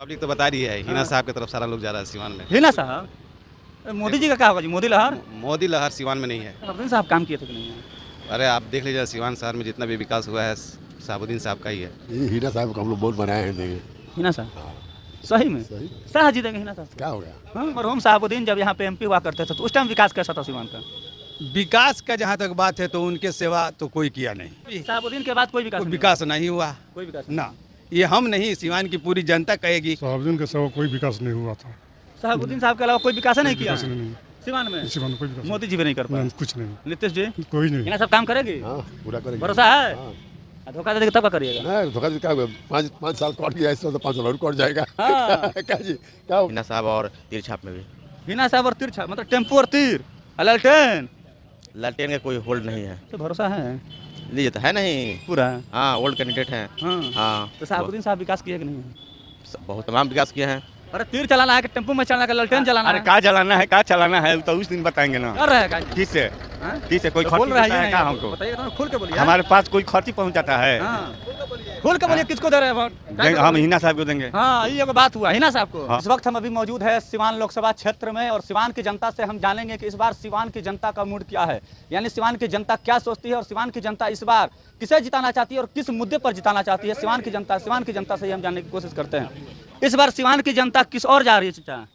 Public तो बता रही है हिना साहब की तरफ सारा लोग जा रहा है सिवान में। हिना साहब, मोदी जी का क्या होगा जी? मोदी लहर। मोदी लहर सिवान में नहीं है। शहाबुद्दीन साहब काम किए थे कि नहीं है? अरे आप देख लीजिए सिवान शहर में जितना भी विकास हुआ है शहाबुद्दीन साहब का ही है। ये हीना साहब को हम लोग बहुत बनाए हैं देंगे। हिना साहब सही में सही शाह जीतेंगे हिना साहब। क्या हो गया? हाँ, मरहूम शहाबुद्दीन जब यहाँ पे एमपी हुआ करते थे तो उस टाइम विकास कैसा था सिवान का? विकास का जहाँ तक बात है तो उनके सेवा तो कोई किया नहीं, शहाबुद्दीन के बाद कोई विकास कोई नहीं विकास नहीं हुआ हुआ। कोई विकास ना। ये हम नहीं, सिवान की पूरी जनता कहेगी। शहाबुद्दीन के सिवा कोई विकास नहीं हुआ था। शहाबुद्दीन साहब के अलावा कोई विकास नहीं किया विकास नहीं, सिवान में। सिवान में कोई विकास मोदी जी भी नहीं कर पाए। नहीं, कुछ नहीं, नीतीश जी कोई नहीं। हिना सब काम करेगी, हाँ पूरा करेंगे। भरोसा है। हाँ। धोखा दे देगा तब का करिएगा। नहीं धोखा क्या होगा? 5 साल कट गया, इससे तो 5 साल और कट जाएगा। हाँ। क्या जी क्या हो? हिना साहब और तिरछाप में भी हिना साहब और तिरछा मतलब टेम्पो और तीर ललटेन लालटेन का कोई होल्ड नहीं है। तो भरोसा है लीजिए तो है नहीं पूरा। हाँ ओल्ड कैंडिडेट हैं। हाँ हाँ तो शहाबुद्दीन साहब विकास किए कि नहीं? बहुत तमाम विकास किए हैं। अरे तीर चलाना है कि टेम्पो में चलाना है, ललटेन चलाना अरे है? का चलाना है, का चलाना है तो उस दिन बताएंगे ना। कर रहे हैं का? किससे हाँ? किससे कोई तो खर्ची बोल रहा देता है है का हमको? बताइए तो, खुल के बोलिए। हमारे पास कोई खर्ची पहुंचाता है। हाँ खुल के बोलिए, किसको दे रहे हैं वोट? देंगे, हम हिना साहब को देंगे। हाँ ये एगो बात हुआ हिना साहब को। हाँ। इस वक्त हम अभी मौजूद है सिवान लोकसभा क्षेत्र में और सिवान की जनता से हम जानेंगे कि इस बार सिवान की जनता का मूड क्या है, यानी सिवान की जनता क्या सोचती है और सिवान की जनता इस बार किसे जिताना चाहती है और किस मुद्दे पर जिताना चाहती है। सिवान की जनता से ही हम जानने की कोशिश करते हैं इस बार सिवान की जनता किस और जा रही है चाचा?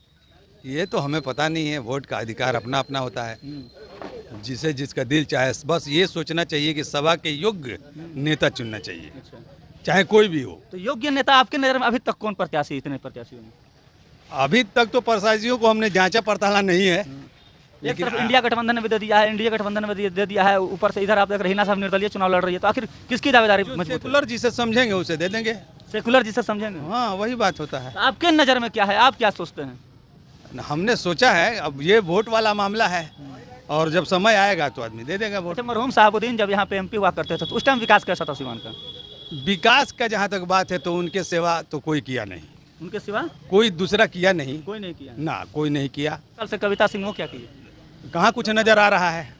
ये तो हमें पता नहीं है, वोट का अधिकार अपना अपना होता है, जिसे जिसका दिल चाहे। बस ये सोचना चाहिए कि सभा के योग्य नेता चुनना चाहिए, चाहे कोई भी हो। तो योग्य नेता आपके नजर में अभी तक कौन प्रत्याशी, इतने प्रत्याशियों में? अभी तक तो प्रत्याशियों को हमने जांचा पड़ताला नहीं है, एक तरफ इंडिया गठबंधन ने भी दे दिया है, इंडिया गठबंधन ने भी दे दिया है, ऊपर से इधर आप देख रहे हैं हिना साहब निर्दलीय चुनाव लड़ रही है, तो आखिर किसकी दावेदारी मजबूत है? सेकुलर जिसे समझेंगे उसे दे देंगे। सेकुलर जिसे समझेंगे। हाँ वही बात होता है। तो आपके नजर में क्या है, आप क्या सोचते हैं? हमने सोचा है, अब ये वोट वाला मामला है और जब समय आएगा तो आदमी दे देगा वोट। अच्छा, मरहूम शहाबुद्दीन जब यहाँ पे एमपी हुआ करते थे तो उस टाइम विकास कैसा था सिवान का? विकास का जहाँ तक बात है तो उनके सेवा तो कोई किया नहीं, उनके सिवा कोई दूसरा किया नहीं कोई नहीं किया। ना, कोई नहीं किया। कल से कविता सिंह वो क्या किए? कहाँ कुछ नजर आ रहा है?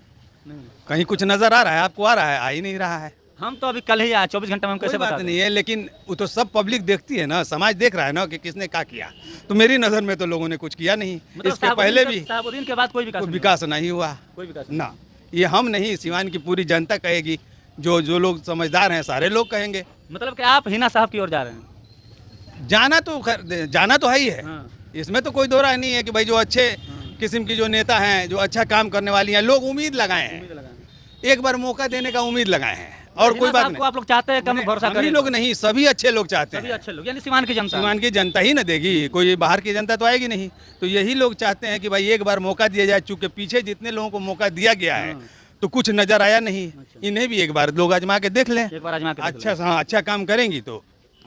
नहीं। कहीं कुछ नजर आ रहा है? आपको आ रहा है? आ ही नहीं रहा है। हम तो अभी कल ही आए, 24 घंटे में हम कैसे कोई बात बता दें? नहीं है, लेकिन वो तो सब पब्लिक देखती है ना, समाज देख रहा है ना कि किसने क्या किया। तो मेरी नज़र में तो लोगों ने कुछ किया नहीं। मतलब इसके पहले भी शहाबुद्दीन के बाद कोई विकास कोई नहीं विकास नहीं हुआ हुआ। कोई विकास ना। ये हम नहीं, सिवान की पूरी जनता कहेगी, जो लोग समझदार हैं सारे लोग कहेंगे। मतलब कि आप हिना साहब की ओर जा रहे हैं? जाना तो है ही है। हाँ। इसमें तो कोई दो राय नहीं है कि भाई जो अच्छे किस्म की जो नेता हैं, जो अच्छा काम करने वाली हैं, लोग उम्मीद लगाए हैं, एक बार मौका देने का उम्मीद लगाए हैं और कोई बात नहीं। आप लोग चाहते हैं कम भरोसा हम करें? ही लोग नहीं, सभी अच्छे लोग चाहते सभी हैं। अच्छे लोग, यानी सिवान की जनता। सिवान की जनता ही न देगी, कोई बाहर की जनता तो आएगी नहीं। तो यही लोग चाहते हैं कि भाई एक बार मौका दिया जाए, चूंकि पीछे जितने लोगों को मौका दिया गया है तो कुछ नजर आया नहीं, इन्हें भी एक बार लोग आजमा के देख लें। एक बार आजमा के देख अच्छा हाँ, अच्छा काम करेंगी तो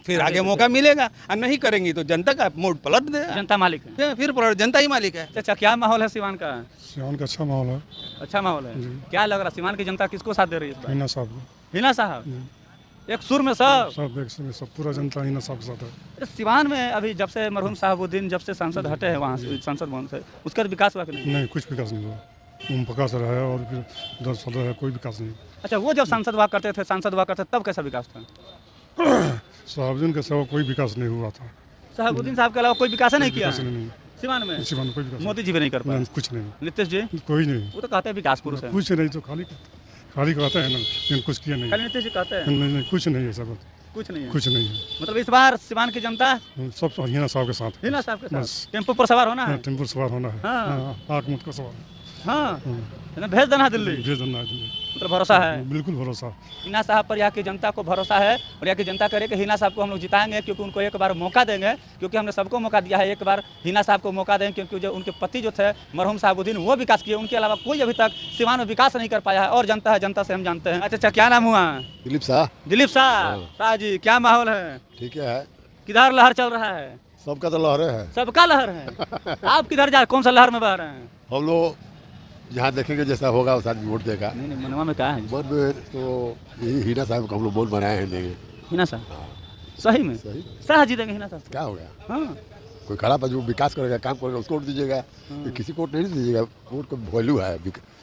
फिर आगे मौका मिलेगा, और नहीं करेंगी तो जनता का मूड पलट देगा। जनता मालिक है, फिर पलट, जनता ही मालिक है। अच्छा क्या माहौल है सिवान का? सिवान का अच्छा माहौल है। अच्छा माहौल है। क्या लग रहा है सिवान की जनता किसको साथ दे रही है इस बार? हिना साहब को हिना साहब एक सुर में सब सब एक समय सब पूरा जनता हिना साहब के साथ है। अरे सिवान में अभी जब से मरहूम शहाबुद्दीन जब से सांसद हटे हैं वहाँ से, सांसद भवन से, उसका विकास हुआ कि नहीं? नहीं, कुछ विकास नहीं हुआ। ओम प्रकाश रहा है और फिर 10 साल रहा, कोई विकास नहीं। अच्छा, वो जब सांसद हुआ करते थे तब कैसा विकास था? शहाबुद्दीन के सिवा कोई विकास नहीं हुआ था। शहाबुद्दीन साहब के अलावा कोई विकास नहीं किया विकास नहीं, सिवान में? सिवान में कोई विकास मोदी जी भी नहीं कर पाए? नहीं, कुछ नहीं, नीतीश जी कोई नहीं, वो तो कहते हैं विकास पुरुष है। कुछ नहीं, तो खाली कहते हैं ना, लेकिन कुछ किया नहीं। खाली नीतीश जी कहते हैं नहीं, कुछ नहीं है, सब कुछ नहीं है। कुछ नहीं है। मतलब इस बार सिवान की जनता सब हिना साहब के साथ है। हिना साहब के साथ बस। टेम्पो पर सवार होना है। टेम्पो सवार होना है। हाँ। आँख मुझ का सवार हाँ, भेज देना है दिल्ली, भेज देना है। मतलब भरोसा है बिल्कुल भरोसा। हिना साहब पर यहाँ की जनता को भरोसा है और यहाँ की जनता करे कि हिना साहब को हम लोग जिताएंगे, क्योंकि उनको एक बार मौका देंगे, क्योंकि हमने सबको मौका दिया है, एक बार हिना साहब को मौका देंगे, क्योंकि जो उनके पति जो थे मरहूम शहाबुद्दीन वो विकास किए, उनके अलावा कोई अभी तक सिवान में विकास नहीं कर पाया है। और जनता है, जनता से हम जानते हैं। अच्छा, क्या नाम हुआ? दिलीप शाह। दिलीप शाह। शाह जी, क्या माहौल है? ठीक है, किधर लहर चल रहा है? सबका तो लहरे है। सबका लहर है। आप किधर जा, कौन सा लहर में बह रहे हैं? हम लोग जहाँ देखेंगे जैसा होगा उस आदमी वोट देगा। नहीं, मनवा में क्या है? मन में तो यही हीना साहब को हम लोग बहुत बनाए हैं देंगे। हिना साहब सही में सही शाह जीतेंगे हिना साहब? क्या हो गया? हाँ, कोई खराब है जो विकास करेगा, काम करेगा, उसको वोट दीजिएगा। किसी को वोट नहीं दीजिएगा, वोट का वैल्यू है।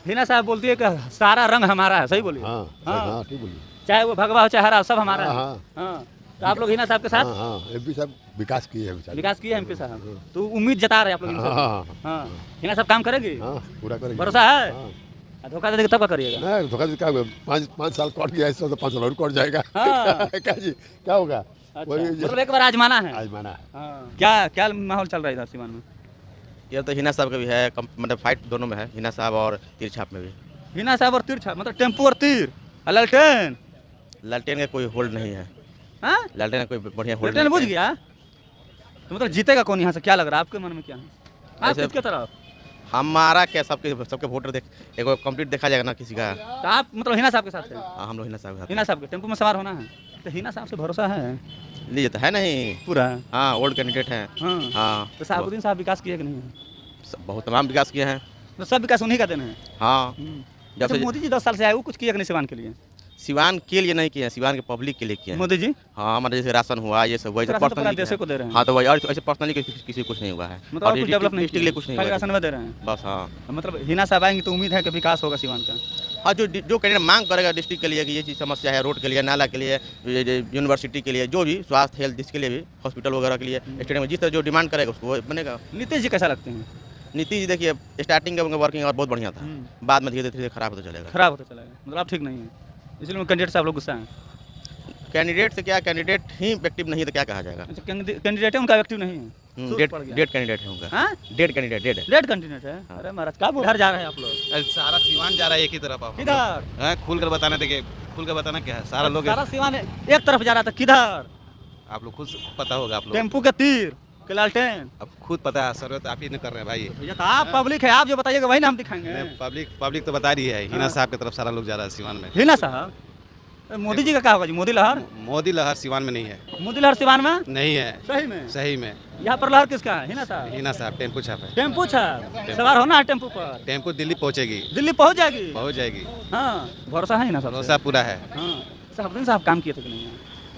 हिना साहब बोलती है कि सारा रंग हमारा है, सही बोलिए। हाँ हाँ। हाँ, ठीक बोलिए। चाहे वो भगवा हो चाहे हरा, सब हमारा है। हाँ, हाँ, तो आप लोग हिना साहब के साथ हाँ हाँ एमपी साहब विकास किए हैं बेचारे। विकास किए एमपी साहब, तो उम्मीद जता रहे हैं आप लोग इनसे? हाँ हाँ, हिना साहब काम करेंगे, हाँ पूरा करेंगे। भरोसा है? हाँ। धोखा दे देंगे तब क्या करिएगा? नहीं धोखा क्या होगा, 5 साल कट गया इससे तो 5 साल और कट जाएगा। हाँ। क्या जी क्या होगा? अच्छा, वही मतलब एक बार आजमाना है। आजमाना है। हाँ, क्या क्या माहौल चल रहा है इधर सीवान में? ये तो हिना साहब का भी है, मतलब फाइट दोनों में है, हिना साहब और तीर छाप में भी। हिना साहब और तीर छाप, मतलब टेम्पो और तीर, ललटेन। लालटेन का कोई होल्ड नहीं है, हाँ, लालटेन का कोई बढ़िया होल्ड ललटेन बुझ नहीं है। गया, तो मतलब जीतेगा कौन यहाँ से? क्या लग रहा है आपके मन में, क्या है आप ऐसे- किसके तरफ? हमारा क्या, सबके वोटर देख एक कंप्लीट देखा जाएगा ना किसी का। तो आप मतलब हिना साहब के साथ है? हाँ, हम लोग हिना साहब हिना साहब के टेम्पो में सवार होना है, तो हिना साहब से भरोसा है लीजिए तो है नहीं। पूरा? हाँ, ओल्ड कैंडिडेट हैं। हाँ, हाँ, तो साहबुद्दीन साहब विकास किए कि नहीं है? बहुत तमाम विकास किए हैं। तो सब विकास उन्हीं का देना है। हाँ, जब अच्छा, से मोदी जी 10 साल से आए, वो कुछ किया कि नहीं सीवान के लिए? सिवान के लिए नहीं किए हैं, सिवान के पब्लिक के लिए किए हैं। मोदी जी हाँ, हमारे जैसे राशन हुआ ये सब वैसे राशन तो पूरा पर्सनली देशे को दे रहे हैं। हाँ, तो वही और ऐसे पर्सनली किसी को कुछ नहीं हुआ है। मतलब और और कुछ डेवलप नहीं डिस्ट्रिक्ट के लिए कुछ नहीं खाली हुआ राशन है। में दे रहे हैं। बस हाँ। मतलब हिना साहब आएंगे तो उम्मीद है कि विकास होगा सीवान का। हाँ, जो कैंडिडेट मांग करेगा डिस्ट्रिक्ट के लिए कि ये चीज़ समस्या है, रोड के लिए, नाला के लिए, यूनिवर्सिटी के लिए, जो भी स्वास्थ्य हेल्थ जिसके लिए भी, हॉस्पिटल वगैरह के लिए, स्टेडियम में जिस तरह जो डिमांड करेगा उसको वो बनेगा। नीतीश जी कैसा लगते हैं? नीतीश जी देखिए स्टार्टिंग का वर्किंग और बहुत बढ़िया था, बाद में धीरे धीरे खराब होता चलेगा। खराब होता चला गया, मतलब आप ठीक नहीं है, इसलिए कैंडिडेट से आप लोग गुस्सा हैं। कैंडिडेट से क्या, कैंडिडेट ही एक्टिव नहीं है तो क्या कहा जाएगा। अच्छा, कैंडिडेट है उनका एक्टिव नहीं है, सूट पड़ गया। डेड कैंडिडेट है उनका। हाँ, dead candidate, dead. Dead candidate है। अरे महाराज क्या घर जा रहे हैं आप लोग? सारा सीवान जा रहा है एक ही तरफ। आप किधर? खुल कर बताना, देखिए खुल कर बताना क्या है, सारा लोग सारा सीवान एक तरफ जा रहा था, किधर? आप लोग खुद पता होगा। आप लोग टेम्पू के तीर के लालटेन, अब खुद पता है, सर्वे तो आप ही नहीं कर रहे हैं भाई। भैया तो आप पब्लिक है, आप जो बताइएगा वही ना हम दिखाएंगे। पब्लिक तो बता रही है, हिना साहब की तरफ सारा लोग जा रहा है सीवान में। हिना साहब, मोदी जी का क्या होगा जी? मोदी लहर? मोदी लहर सीवान में नहीं है। मोदी लहर सीवान में नहीं है, सही में? सही में। यहाँ पर लहर किसका है? हिना साहब। हिना साहब टेम्पो छाप है। टेम्पू छाप सवार होना है टेम्पू पर, टेम्पो दिल्ली पहुंचेगी, दिल्ली पहुंच जाएगी। पहुंच जाएगी। हाँ, भरोसा है हिना साहब से? भरोसा पूरा है। हाँ, साहबुद्दीन साहब काम किए थे कि नहीं?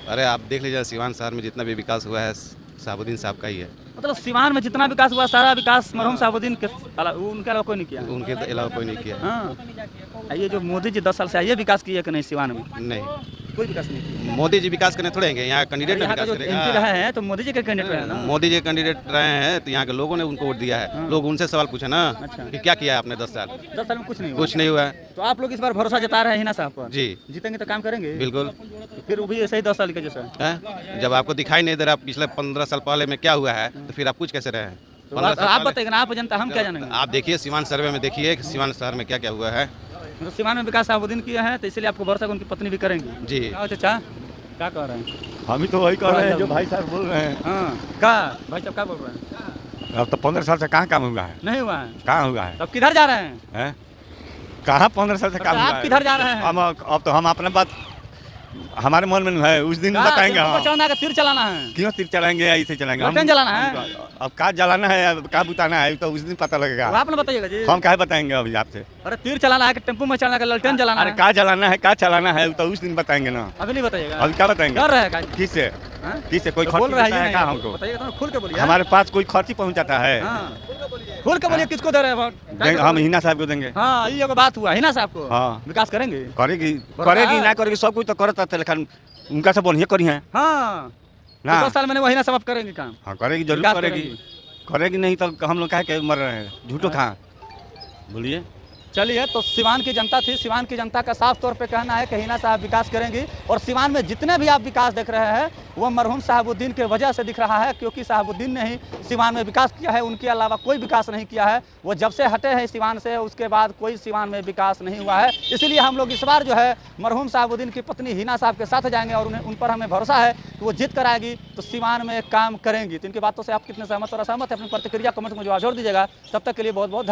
अरे आप देख लीजिए, सीवान शहर में जितना भी विकास हुआ है साहबुद्दीन साहब का ही है। मतलब सीवान में जितना विकास हुआ सारा विकास मरहूम साहबुद्दीन के उनके अलावा कोई नहीं किया। उनके अलावा कोई नहीं किया। हाँ, ये जो मोदी जी 10 साल से आइए विकास किए कि नहीं सीवान में? नहीं, कोई विकास नहीं किया। मोदी जी विकास करने थोड़े हैं, यहाँ कैंडिडेट यहाँ का विकास जो एमपी रहे हैं तो मोदी जी के कैंडिडेट रहे हैं ना। मोदी जी कैंडिडेट रहे हैं तो यहाँ के लोगों ने उनको वोट दिया है। लोग उनसे सवाल पूछे ना कि क्या किया है आपने 10 साल। 10 साल में कुछ नहीं हुआ। कुछ नहीं हुआ है। तो आप लोग इस बार भरोसा जता रहे हैं हिना साहब पर? जी जीतेंगे तो काम करेंगे बिल्कुल। तो फिर वो भी ऐसे ही 10 साल के जैसा हैं? जब आपको दिखाई नहीं दे रहा पिछले 15 साल पहले में क्या हुआ है तो फिर आप कुछ कैसे रहे हैं? तो 15 साल आप पहले- बताइएगा ना, आप जनता, हम क्या जानेंगे? आप देखिए सीवान सर्वे में, देखिए कि सीवान शहर में क्या क्या हुआ है। मतलब सीवान में विकास साहबुद्दीन किया है तो इसलिए आपको भरोसा उनकी पत्नी भी करेंगी। जी। क्या चाचा क्या कह रहे हैं? हम ही तो वही कर रहे हैं जो भाई साहब बोल रहे हैं। हाँ, क्या भाई साहब क्या बोल रहे हैं? अब तो 15 साल से कहाँ काम हुआ है, नहीं हुआ है? कहाँ हुआ है, तब किधर जा रहे हैं? हैं? कहाँ 15 साल से काम आप हुआ है? किधर जा रहे हैं? अब तो हम अपना बात हमारे मन में है, उस दिन बताएंगे हम। चलाना है, तीर चलाना है? क्यों तीर चलाएंगे या ऐसे चलाएंगे? ललटेन जलाना है? अब कहाँ जलाना है, अब कहाँ बुताना है, तो उस दिन पता लगेगा। वो आप ना बताइएगा जी। हम कहाँ बताएंगे अभी आपसे? अरे तीर चलाना है कि टेम्पो में चलाना है कि ललटेन जलाना अरे है? कहाँ जलाना है, कहाँ चलाना है, तो उस दिन बताएंगे ना। अभी नहीं बताइएगा? अभी क्या बताएंगे? डर रहे हैं किससे, हाँ? किससे कोई तो खर्च बोल रहा है है ये क्या नहीं, हमको? बताइएगा तो खुल के बोलिए। हमारे पास कोई खर्च ही पहुँचाता है। हाँ, खुल के बोलिए किसको दे रहे हैं वोट? हम हिना साहब को देंगे। हाँ, ये एगो बात हुआ हिना साहब को। हाँ। विकास करेंगे? करेगी करेगी ना करेगी, सब कुछ तो करता है, लेकिन उनका सब बढ़िया करी है हाँ, ना। 10 साल मैंने वही ना सब करेंगे काम। हाँ करेगी, जरूर विकास करेगी। करेगी नहीं तो हम लोग कहे के मर रहे हैं, झूठो कहाँ बोलिए। चलिए, तो सिवान की जनता थी, सिवान की जनता का साफ तौर पे कहना है कि हिना साहब विकास करेंगी और सिवान में जितने भी आप विकास देख रहे हैं वो मरहूम साहबुद्दीन के वजह से दिख रहा है, क्योंकि साहबुद्दीन ने ही सिवान में विकास किया है, उनके अलावा कोई विकास नहीं किया है। वो जब से हटे हैं सिवान से उसके बाद कोई सिवान में विकास नहीं हुआ है। इसलिए हम लोग इस बार जो है मरहूम साहबुद्दीन की पत्नी हिना साहब के साथ जाएंगे और उन पर हमें भरोसा है कि वो जीत कर आएगी तो सिवान में काम करेंगी। तो इनकी बातों से आप कितने सहमत और असहमत है, अपनी प्रतिक्रिया कमेंट में जवाब जोड़ दीजिएगा। तब तक के लिए बहुत बहुत